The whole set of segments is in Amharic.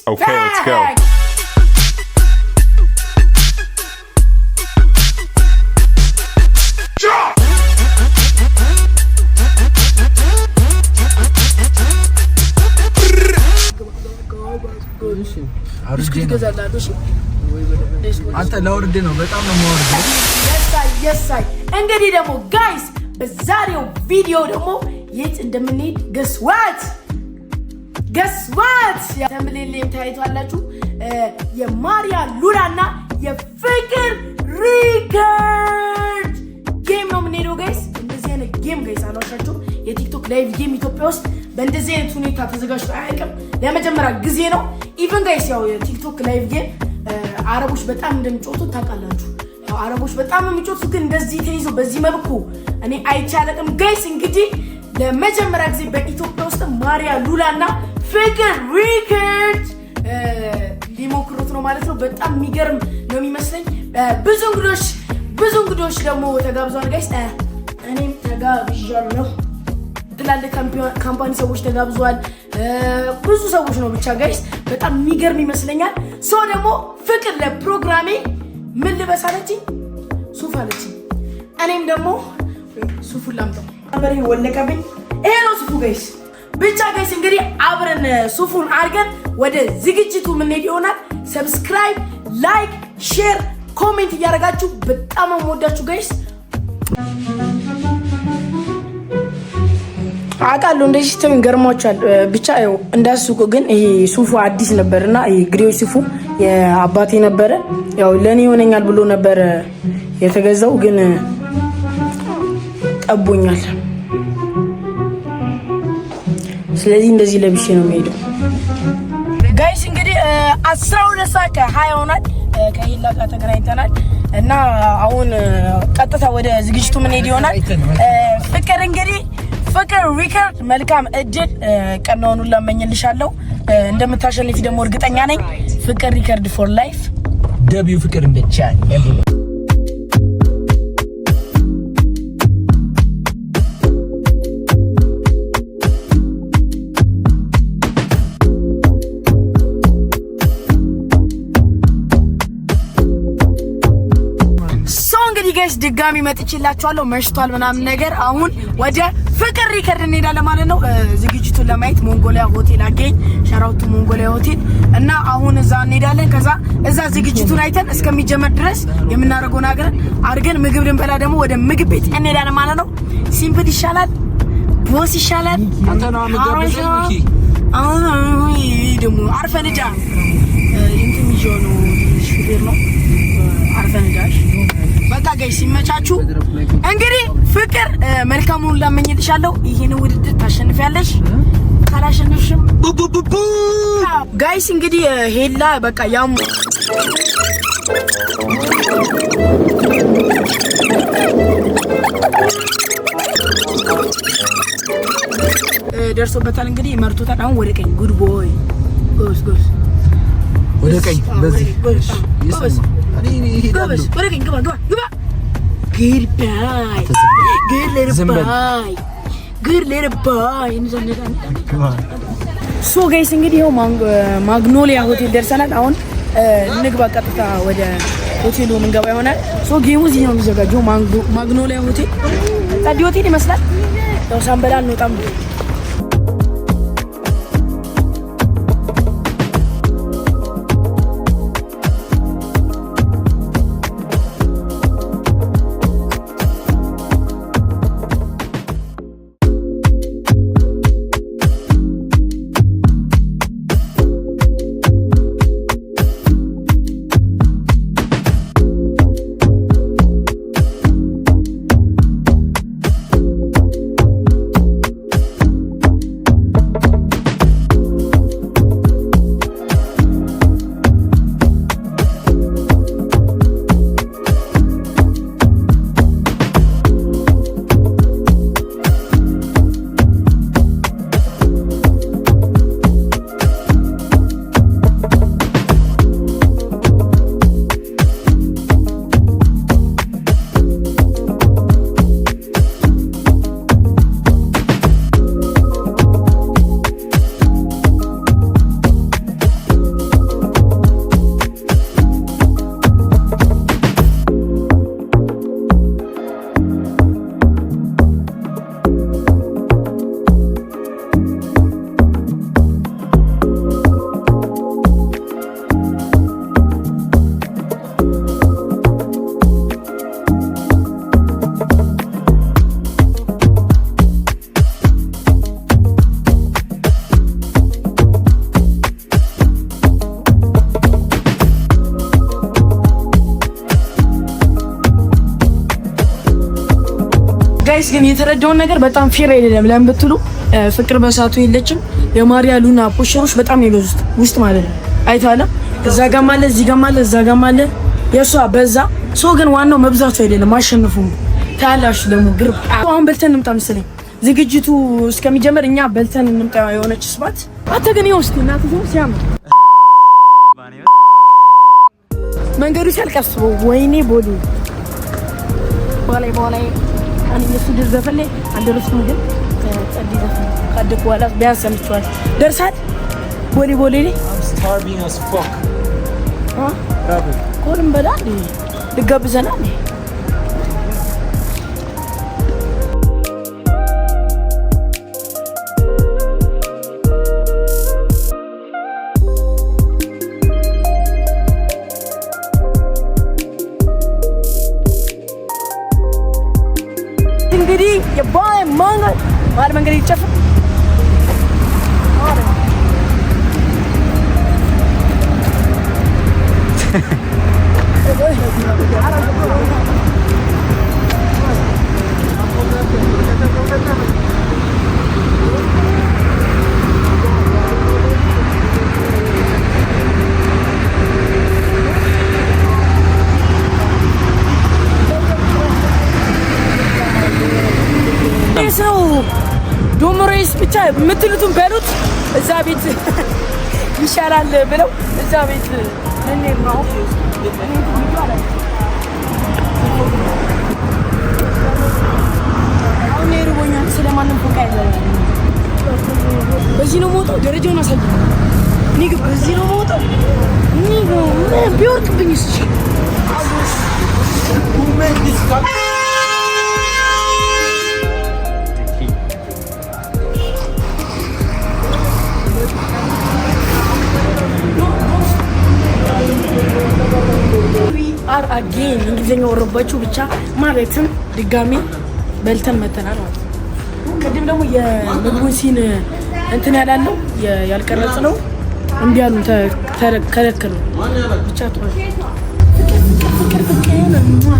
Okay, let's go. አንተ ለወርድ ነው በጣም ነው የማወርደው። የሳይ እንግዲህ ደግሞ ጋይስ በዛሬው ቪዲዮ ደግሞ የት እንደምንሄድ ገስ ዋት ተምሌሌም ታይቷላችሁ። የማሪያ ሉላና የፍቅር ሪከርድ ጌም ነው የምንሄደው ጋይስ። እንደዚህ አይነት ጌም ጋይስ አሏሻችሁ የቲክቶክ ላይቭ ጌም ኢትዮጵያ ውስጥ በእንደዚህ አይነት ሁኔታ ተዘጋጅቶ አያውቅም። ለመጀመሪያ ጊዜ ነው። ኢቭን ጋይስ ያው የቲክቶክ ላይቭ ጌም አረቦች በጣም እንደሚጮቱት ታውቃላችሁ። ያው አረቦች በጣም የሚጮቱት ግን እንደዚህ ተይዞ በዚህ መልኩ እኔ አይቻልም ጋይስ። እንግዲህ ለመጀመሪያ ጊዜ በኢትዮጵያ ውስጥ ማሪያ ሉላና ፍቅር ሪከርድ ሊሞክሩት ነው ማለት ነው። በጣም የሚገርም ነው የሚመስለኝ። ብዙ እንግዶች ደግሞ ተጋብዘዋል ጋይስ። እኔም ተጋብዣለሁ። ትላልቅ ካምፓኒ ሰዎች ተጋብዘዋል። ብዙ ሰዎች ነው ብቻ ጋይስ በጣም የሚገርም ይመስለኛል። ሰው ደግሞ ፍቅር ለፕሮግራሜ ምን ልበስ አለችኝ? ሱፍ አለችኝ። እኔም ደግሞ ሱፉን ላምጣው አበሬ ወለቀብኝ። ይሄ ነው ሱፉ ጋይስ። ብቻ ጋይስ እንግዲህ አብረን ሱፉን አድርገን ወደ ዝግጅቱ የምንሄድ ይሆናል። ሰብስክራይብ፣ ላይክ፣ ሼር፣ ኮሜንት እያደረጋችሁ በጣም የምወዳችሁ ጋይስ። አውቃለሁ እንደዚህ ስትም ገርሟችኋል። ብቻ ያው እንዳስቁ ግን ይሄ ሱፉ አዲስ ነበርና ይሄ ግሬዎች ሱፉ የአባቴ ነበረ። ያው ለኔ ይሆነኛል ብሎ ነበር የተገዛው ግን ጠቦኛል። ስለዚህ እንደዚህ ለብሼ ነው የምሄደው ጋይስ። እንግዲህ 12 ሰዓት ከ20 ሆኗል። ከሂላ ጋር ተገናኝተናል እና አሁን ቀጥታ ወደ ዝግጅቱ የምንሄድ ይሆናል። ፍቅር እንግዲህ ፍቅር ሪከርድ መልካም እድል ቀናውን ላመኝልሻለሁ። እንደምታሸንፊ ደግሞ እርግጠኛ ነኝ። ፍቅር ሪከርድ ፎር ላይፍ ደብዩ ፍቅር እንደቻል ጋይስ ድጋሚ መጥቼላችኋለሁ። መሽቷል ምናምን ነገር። አሁን ወደ ፍቅር ሪከርድ እንሄዳለን ማለት ነው። ዝግጅቱን ለማየት ሞንጎሊያ ሆቴል አገኝ ሻራውቱ ሞንጎሊያ ሆቴል እና አሁን እዛ እንሄዳለን። ከዛ እዛ ዝግጅቱን አይተን እስከሚጀመር ድረስ የምናደርገው ነገር አድርገን ምግብ ልንበላ ደግሞ ወደ ምግብ ቤት እንሄዳለን ማለት ነው። ሲምፕል ይሻላል ቦስ ይሻላል። አንተና ምግብ አሁን ደግሞ አርፈንጃ እንትን ይጆ ነው ሹፌር ነው አርፈንጃሽ በቃ ጋይስ ሲመቻችሁ እንግዲህ ፍቅር መልካሙን ላመኝልሻለሁ። ይሄን ውድድር ታሸንፊያለሽ። ካላሸነፍሽም ቡቡቡቡ ጋይስ እንግዲህ ሄላ በቃ ያሙ ደርሶበታል። እንግዲህ መርቶታል። አሁን ወደ ቀኝ ጉድ ቦይ ጎስ ወደ ቀኝ በዚህ ይሰማ Gabas, wala kang gaba. Good little boy. So guys, እንግዲህ ይኸው ማግኖሊያ ሆቴል ደርሰናል። አሁን ንግባ ቀጥታ ወደ ሆቴሉ ምንገባ ይሆናል። ሶ ጌሙ እዚህ ነው የሚዘጋጀው። ማግኖሊያ ሆቴል ታዲያ ሆቴል ይመስላል። ያው ሳንበላ እንወጣም። ጋይስ ግን የተረዳውን ነገር በጣም ፌር አይደለም። ለምን ብትሉ ፍቅር በሳቱ የለችም። የማሪያ ሉና ፖሽሮች በጣም የበዙት ውስጥ ማለት ነው። አይታለ እዛ ጋር ማለት እዚህ ጋር ማለት እዛ ጋር ማለት የሷ በዛ ሶ ግን ዋናው መብዛቱ አይደለም ማሸነፉ ታላሽ ደግሞ ግሩፕ አሁን በልተን እንምጣ መሰለኝ ዝግጅቱ እስከሚጀምር እኛ በልተን እንምጣ የሆነች ስባት አንተ ግን ይወስድ እናት ነው ሲያምር መንገዱ ሲያልቀስበው ወይኔ ቦዲ ቦላይ እኔ እሱ ደዘፈለ አንደርስም ግን ጸዲዛ ካደኩ ዋላ ቢያንስ ሰምቷል ደርሳል ቦሌ starving as fuck ኮልም በላል ልጋብዘናል እንግዲህ የባይ መንገድ ይጨፍር ሰው ዶሞሬስ ብቻ የምትሉትን በሉት እዛ ቤት ይሻላል ብለው እዛ ቤት እንዴት ነው አሁን የሩቦኛል ስለማንም ፎቃ አይደለም በዚህ ነው ሞተው ደረጃውን አሳየኝ ኒግ በዚህ ነው ሞተው ኒግ ቢወርቅብኝስ አጌን እንግሊዘኛው ወረባችሁ ብቻ ማለትም ድጋሚ በልተን መተናል ማለት ነው። ቅድም ደግሞ የምግቡን ሲን እንትን ያላለው ያልቀረጽ ነው እንዴ ያሉን ተከለከሉ ብቻ ተወው ፍቅር ነው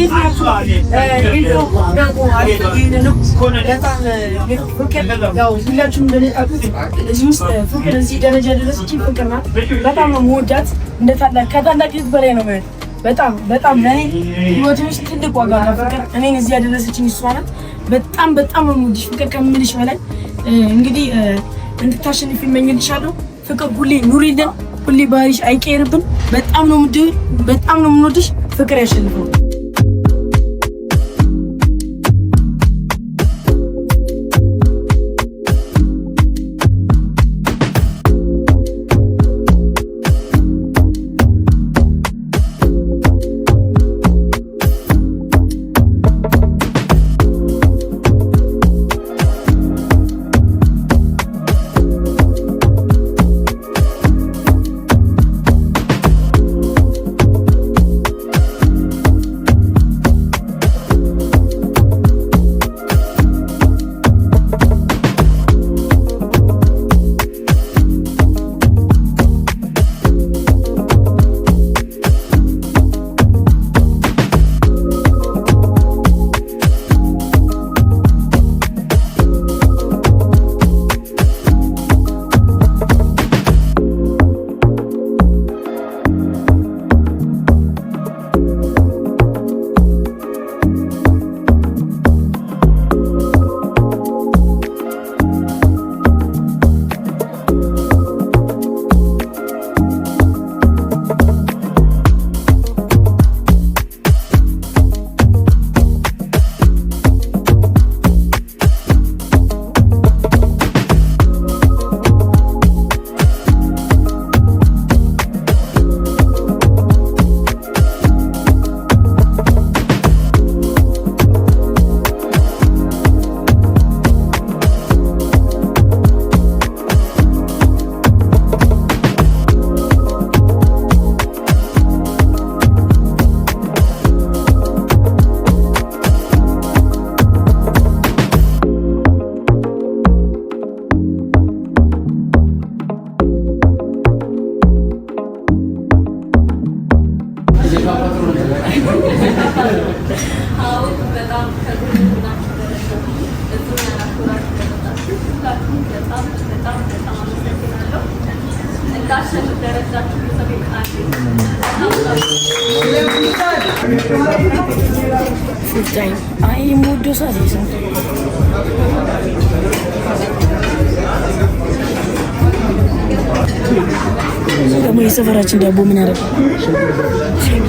እንዴት ናችሁ? ሁላችሁም እዚህ ውስጥ ፍቅር እዚህ ደረጃ ደረሰች። ፍቅር ናት። በጣም ነው የምወዳት። ከታላቅ ልጅ በላይ ነው ማለት በጣም ለእኔ ህይወቴ ውስጥ ትልቅ ዋጋ ነው ፍቅር። እኔን እዚህ ያደረሰችኝ እሷ ናት። በጣም ነው የምወድሽ ፍቅር ከምልሽ በላይ። እንግዲህ እንድታሸንፊ እመኝልሻለሁ ፍቅር። ሁሌ ኑሪልን፣ ሁሌ ባህሪሽ አይቀየርብን። በጣም ነው የምንወድሽ ፍቅር። ያሸንፈው። Ay, mucho sabes. ደግሞ የሰፈራችን ዳቦ ምን አደረገ?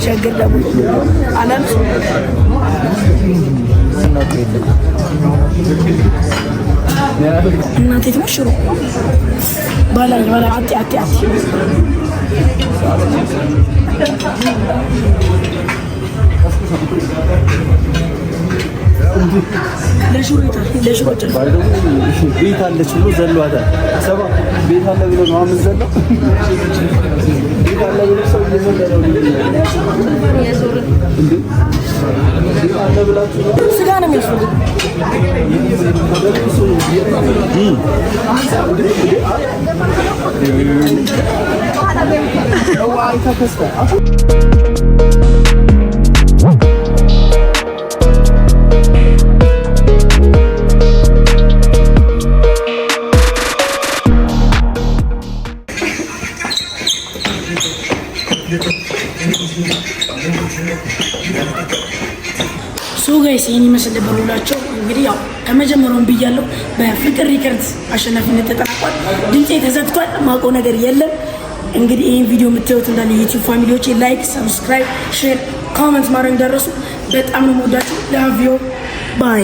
ሸገር ዳቦ አላል እናቴ ትመሽሩ ባላ አቲ ለሽሮ ቤት አለች ብሎ ዘሏታል። ሰባ ቤት አለ ብሎ ነው የምንዘለው። ቤት አለ ብሎ ሰው እየዘለለው ቤት አለ ብላችሁ ስጋ ነው የሚያስፈልገው። ጋይስ ይሄን ይመስል ነበር ውላቸው። እንግዲህ ያው ከመጀመሪያውም ብያለሁ በፍቅር ሪከርድስ አሸናፊነት ተጠናቋል። ድምጼ ተዘግቷል፣ ማውቀው ነገር የለም። እንግዲህ ይሄን ቪዲዮ የምታዩት እንዳለ ዩቲዩብ ፋሚሊዎች ላይክ፣ ሰብስክራይብ፣ ሼር፣ ኮሜንት ማድረግ እንዳትረሱ። በጣም ነው የምወዳችሁ። ላቭ ዩ ባይ